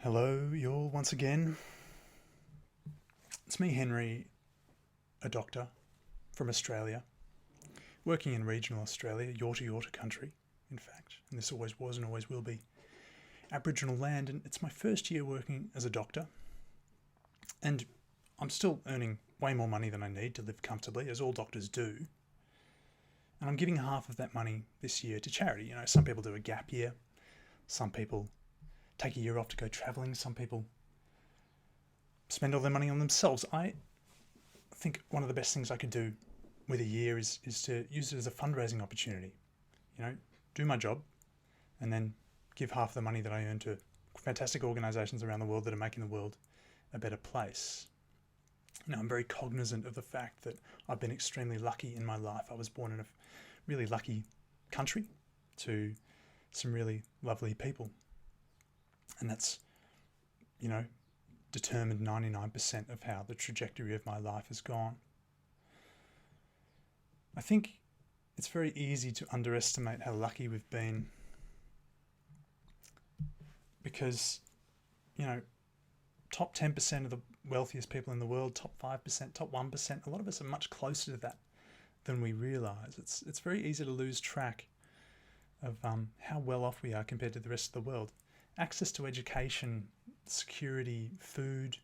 Hello, y'all, once again. It's me, Henry, a doctor from Australia, working in regional Australia, Yorta country, in fact, and this always was and always will be Aboriginal land, and it's my first year working as a doctor, and I'm still earning way more money than I need to live comfortably, as all doctors do, and I'm giving half of that money this year to charity. You know, some people do a gap year, some people take a year off to go travelling, some people spend all their money on themselves. I think one of the best things I could do with a year is to use it as a fundraising opportunity. You know, do my job and then give half the money that I earn to fantastic organisations around the world that are making the world a better place. Now, I'm very cognizant of the fact that I've been extremely lucky in my life. I was born in a really lucky country to some really lovely people. And that's, you know, determined 99% of how the trajectory of my life has gone. I think it's very easy to underestimate how lucky we've been because, you know, top 10% of the wealthiest people in the world, top 5%, top 1%, a lot of us are much closer to that than we realise. It's very easy to lose track of how well off we are compared to the rest of the world. Access to education, security, food,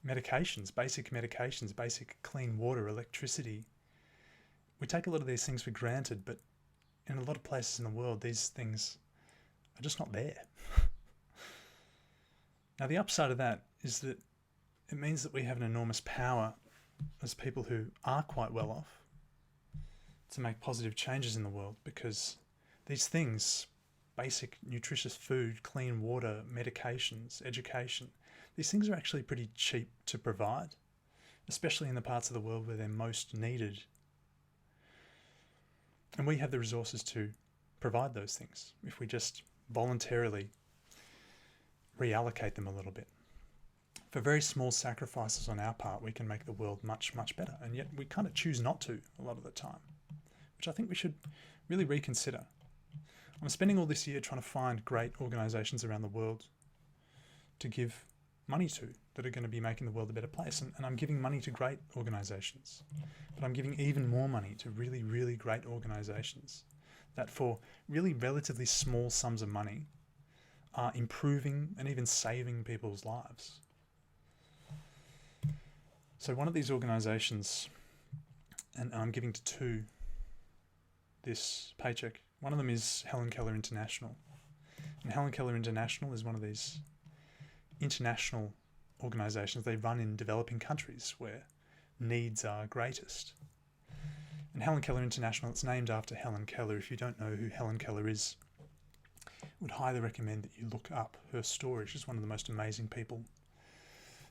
medications, basic clean water, electricity. We take a lot of these things for granted, but in a lot of places in the world, these things are just not there. Now, the upside of that is that it means that we have an enormous power as people who are quite well off to make positive changes in the world, because these things, basic nutritious food, clean water, medications, education, these things are actually pretty cheap to provide, especially in the parts of the world where they're most needed. And we have the resources to provide those things if we just voluntarily reallocate them a little bit. For very small sacrifices on our part, we can make the world much, much better. And yet we kind of choose not to a lot of the time, which I think we should really reconsider. I'm spending all this year trying to find great organisations around the world to give money to that are going to be making the world a better place. And I'm giving money to great organisations, but I'm giving even more money to really, really great organisations that for really relatively small sums of money are improving and even saving people's lives. So one of these organisations, and I'm giving to two this paycheck. One of them is Keller International. And Helen Keller International is one of these international organisations. They run in developing countries where needs are greatest. And Helen Keller International, it's named after Helen Keller. If you don't know who Helen Keller is, I would highly recommend that you look up her story. She's one of the most amazing people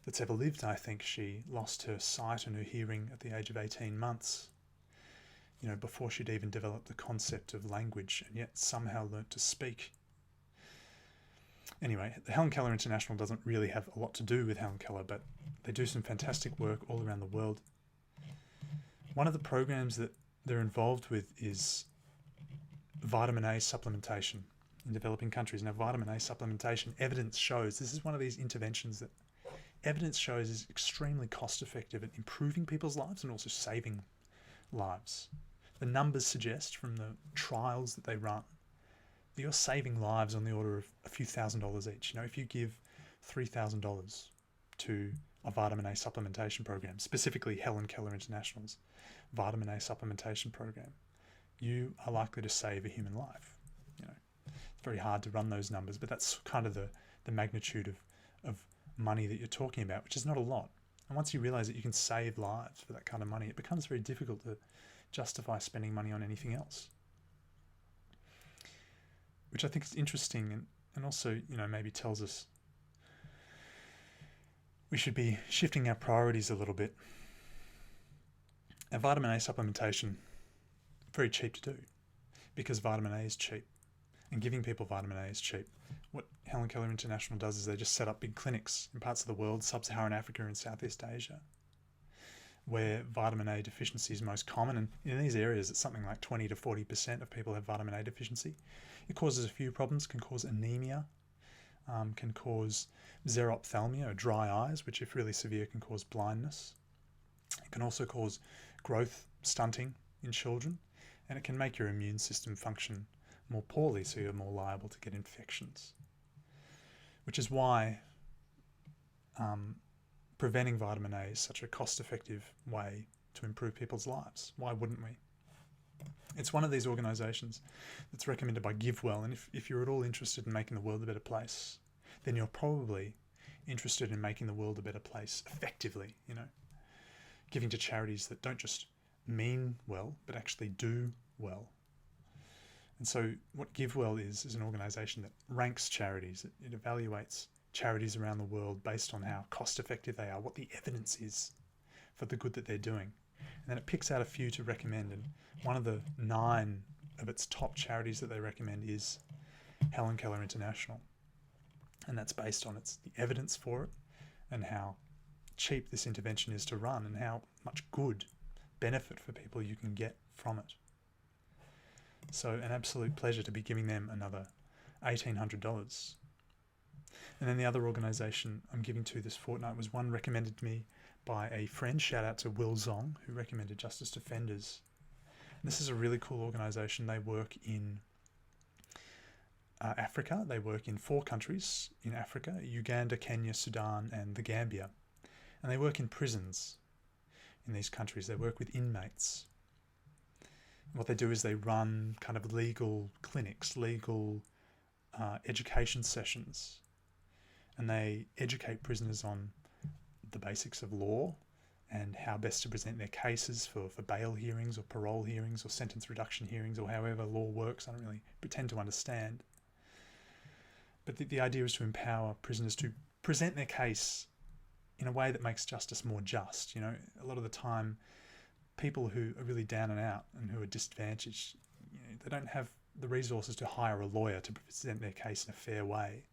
that's ever lived, I think. She lost her sight and her hearing at the age of 18 months. You know, before she'd even developed the concept of language, and yet somehow learnt to speak. Anyway, the Helen Keller International doesn't really have a lot to do with Helen Keller, but they do some fantastic work all around the world. One of the programs that they're involved with is vitamin A supplementation in developing countries. Now, vitamin A supplementation, evidence shows, this is one of these interventions that evidence shows is extremely cost effective at improving people's lives and also saving lives. The numbers suggest from the trials that they run that you're saving lives on the order of a few $1,000s each. You know, if you give $3,000 to a vitamin A supplementation program, specifically Helen Keller International's vitamin A supplementation program, you are likely to save a human life. You know, it's very hard to run those numbers, but that's kind of the magnitude of money that you're talking about, which is not a lot. And once you realize that you can save lives for that kind of money, it becomes very difficult to justify spending money on anything else. Which I think is interesting and also, you know, maybe tells us we should be shifting our priorities a little bit. And vitamin A supplementation, very cheap to do because vitamin A is cheap. And giving people vitamin A is cheap. What Helen Keller International does is they just set up big clinics in parts of the world, sub-Saharan Africa and Southeast Asia, where vitamin A deficiency is most common. And in these areas, it's something like 20 to 40% of people have vitamin A deficiency. It causes a few problems, can cause anemia, can cause xerophthalmia, or dry eyes, which if really severe can cause blindness. It can also cause growth stunting in children, and it can make your immune system function more poorly, so you're more liable to get infections. Which is why preventing vitamin A is such a cost-effective way to improve people's lives. Why wouldn't we? It's one of these organisations that's recommended by GiveWell, and if you're at all interested in making the world a better place, then you're probably interested in making the world a better place effectively, giving to charities that don't just mean well, but actually do well. And so what GiveWell is an organisation that ranks charities. It evaluates charities around the world based on how cost effective they are, what the evidence is for the good that they're doing. And then it picks out a few to recommend, and one of the 9 of its top charities that they recommend is Helen Keller International. And that's based on the evidence for it and how cheap this intervention is to run and how much good benefit for people you can get from it. So an absolute pleasure to be giving them another $1,800. And then the other organisation I'm giving to this fortnight was one recommended to me by a friend. Shout out to Will Zong, who recommended Justice Defenders. And this is a really cool organisation. They work in Africa. They work in 4 countries in Africa: Uganda, Kenya, Sudan, and the Gambia. And they work in prisons in these countries. They work with inmates. And what they do is they run kind of legal clinics, legal education sessions, and they educate prisoners on the basics of law and how best to present their cases for bail hearings or parole hearings or sentence reduction hearings, or however law works. I don't really pretend to understand. But the idea is to empower prisoners to present their case in a way that makes justice more just. A lot of the time, people who are really down and out and who are disadvantaged, they don't have the resources to hire a lawyer to present their case in a fair way.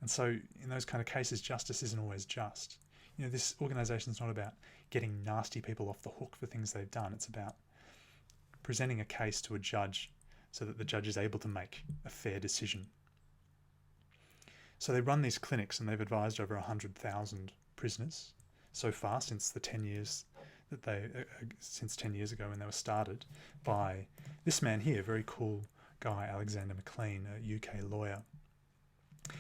And so in those kind of cases, justice isn't always just. This organisation is not about getting nasty people off the hook for things they've done. It's about presenting a case to a judge so that the judge is able to make a fair decision. So they run these clinics, and they've advised over 100,000 prisoners so far since the 10 years since 10 years ago when they were started by this man here, very cool guy, Alexander McLean, a UK lawyer.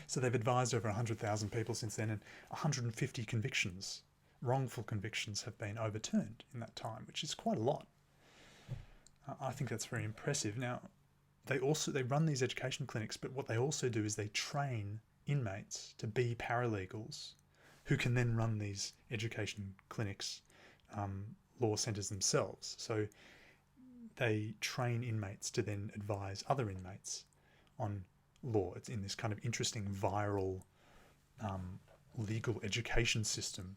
So they've advised over 100,000 people since then, and 150 convictions, wrongful convictions, have been overturned in that time, which is quite a lot. I think that's very impressive. Now, they run these education clinics, but what they also do is they train inmates to be paralegals who can then run these education clinics, law centres themselves. So they train inmates to then advise other inmates on law. It's in this kind of interesting viral legal education system.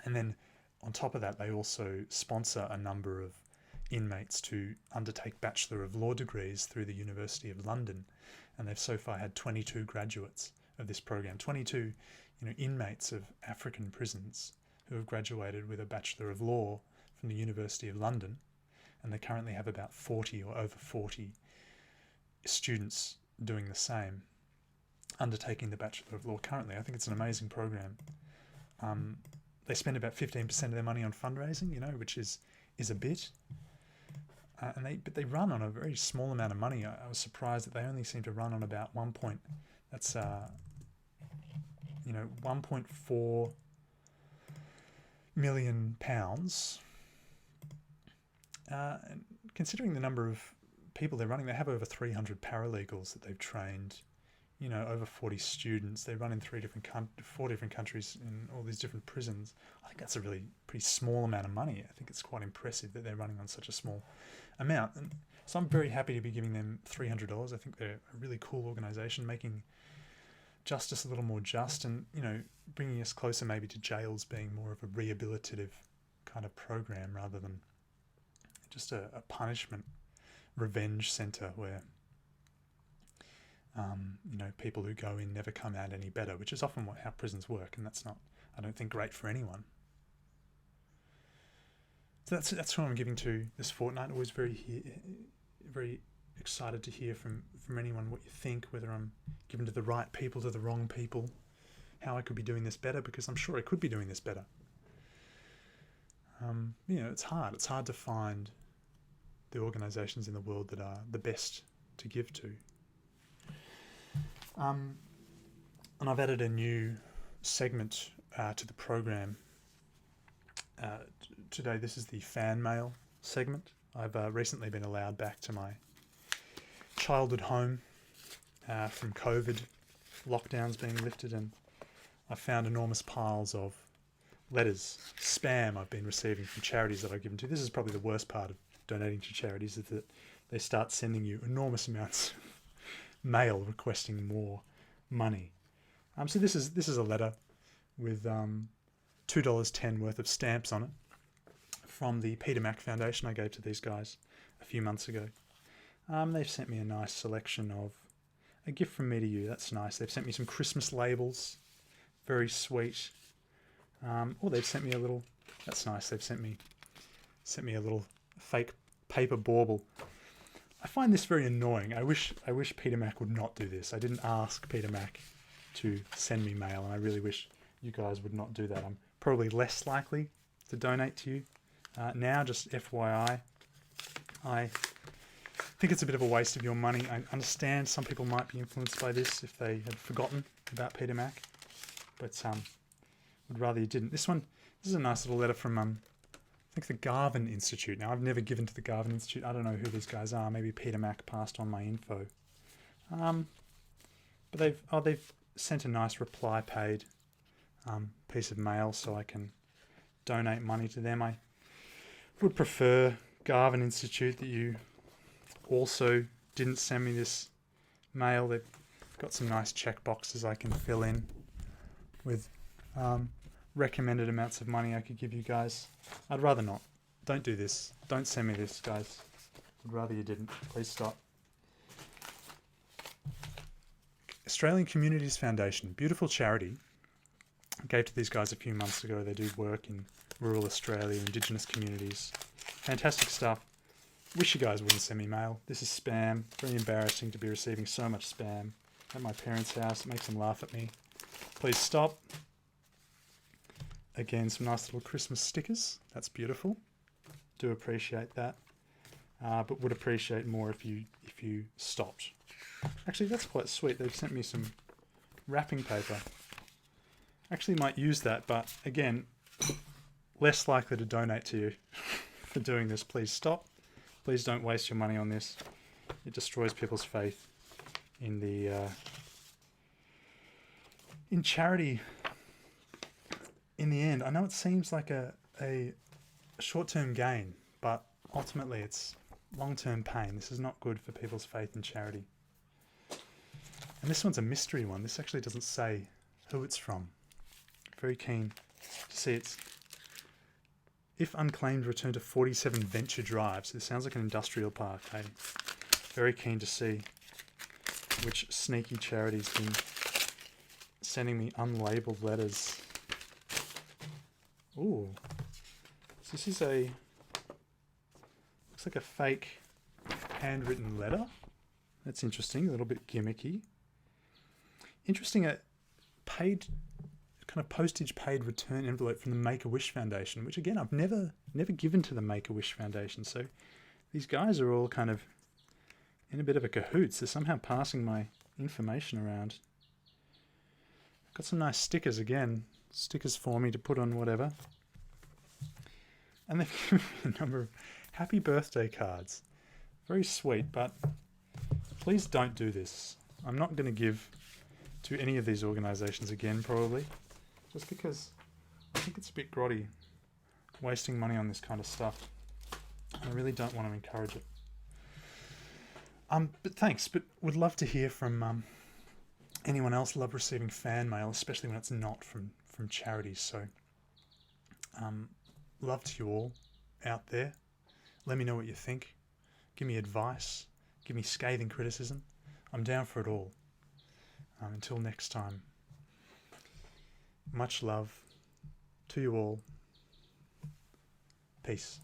And then on top of that, they also sponsor a number of inmates to undertake Bachelor of Law degrees through the University of London. And they've so far had 22 graduates of this program, 22 inmates of African prisons who have graduated with a Bachelor of Law from the University of London. And they currently have about 40 or over 40 students doing the same, undertaking the Bachelor of Law currently. I think it's an amazing program. They spend about 15% of their money on fundraising, which is a bit. But they run on a very small amount of money. I was surprised that they only seem to run on about 1.4 million pounds. And considering the number of people they're running, they have over 300 paralegals that they've trained, over 40 students. They run in 4 different countries in all these different prisons. I think that's a really pretty small amount of money. I think it's quite impressive that they're running on such a small amount. And so I'm very happy to be giving them $300. I think they're a really cool organisation, making justice a little more just, and bringing us closer maybe to jails being more of a rehabilitative kind of program rather than just a punishment revenge centre where people who go in never come out any better, which is often how prisons work, and that's not, I don't think, great for anyone. So that's who I'm giving to this fortnight. Always very excited to hear from anyone what you think, whether I'm giving to the right people, to the wrong people, how I could be doing this better, because I'm sure I could be doing this better. It's hard. It's hard to find the organisations in the world that are the best to give to. And I've added a new segment to the program today. This is the fan mail segment. I've recently been allowed back to my childhood home from COVID lockdowns being lifted, and I found enormous piles of letters, spam I've been receiving from charities that I've given to. This is probably the worst part of donating to charities, is that they start sending you enormous amounts of mail requesting more money. So this is a letter with $2.10 worth of stamps on it from the Peter Mac Foundation I gave to these guys a few months ago. They've sent me a nice selection of a gift from me to you. That's nice. They've sent me some Christmas labels, very sweet. Or they've sent me a little. That's nice. They've sent me a little fake paper bauble. I find this very annoying. I wish Peter Mac would not do this. I didn't ask Peter Mac to send me mail, and I really wish you guys would not do that. I'm probably less likely to donate to you now. Just FYI, I think it's a bit of a waste of your money. I understand some people might be influenced by this if they had forgotten about Peter Mac, but would rather you didn't. This is a nice little letter from I think the Garvin Institute. Now, I've never given to the Garvin Institute. I don't know who these guys are. Maybe Peter Mac passed on my info. But they've sent a nice reply paid piece of mail so I can donate money to them. I would prefer, Garvin Institute, that you also didn't send me this mail. They've got some nice check boxes I can fill in with recommended amounts of money I could give you guys. I'd rather not. Don't do this. Don't send me this, guys. I'd rather you didn't. Please stop. Australian Communities Foundation, beautiful charity. I gave to these guys a few months ago. They do work in rural Australia, Indigenous communities. Fantastic stuff. Wish you guys wouldn't send me mail. This is spam. Very embarrassing to be receiving so much spam at my parents' house. It makes them laugh at me. Please stop. Again, some nice little Christmas stickers. That's beautiful. Do appreciate that. But would appreciate more if you stopped. Actually, that's quite sweet. They've sent me some wrapping paper. Actually might use that, but again, less likely to donate to you for doing this. Please stop. Please don't waste your money on this. It destroys people's faith in in charity. In the end, I know it seems like a short-term gain, but ultimately it's long-term pain. This is not good for people's faith in charity. And this one's a mystery one. This actually doesn't say who it's from. Very keen to see it's if unclaimed, return to 47 Venture Drive. So this sounds like an industrial park. Hey, very keen to see which sneaky charity's been sending me unlabeled letters. Ooh, so this is looks like a fake handwritten letter. That's interesting, a little bit gimmicky. Interesting, a paid, kind of postage paid return envelope from the Make-A-Wish Foundation, which again, I've never given to the Make-A-Wish Foundation. So these guys are all kind of in a bit of a cahoots. They're somehow passing my information around. Got some nice stickers again. Stickers for me to put on whatever. And they've given me a number of happy birthday cards. Very sweet, but please don't do this. I'm not going to give to any of these organisations again, probably. Just because I think it's a bit grotty wasting money on this kind of stuff. I really don't want to encourage it. But thanks. But would love to hear from anyone else. Love receiving fan mail, especially when it's not from charities. So love to you all out there. Let me know what you think. Give me advice. Give me scathing criticism. I'm down for it all. Until next time, much love to you all. Peace.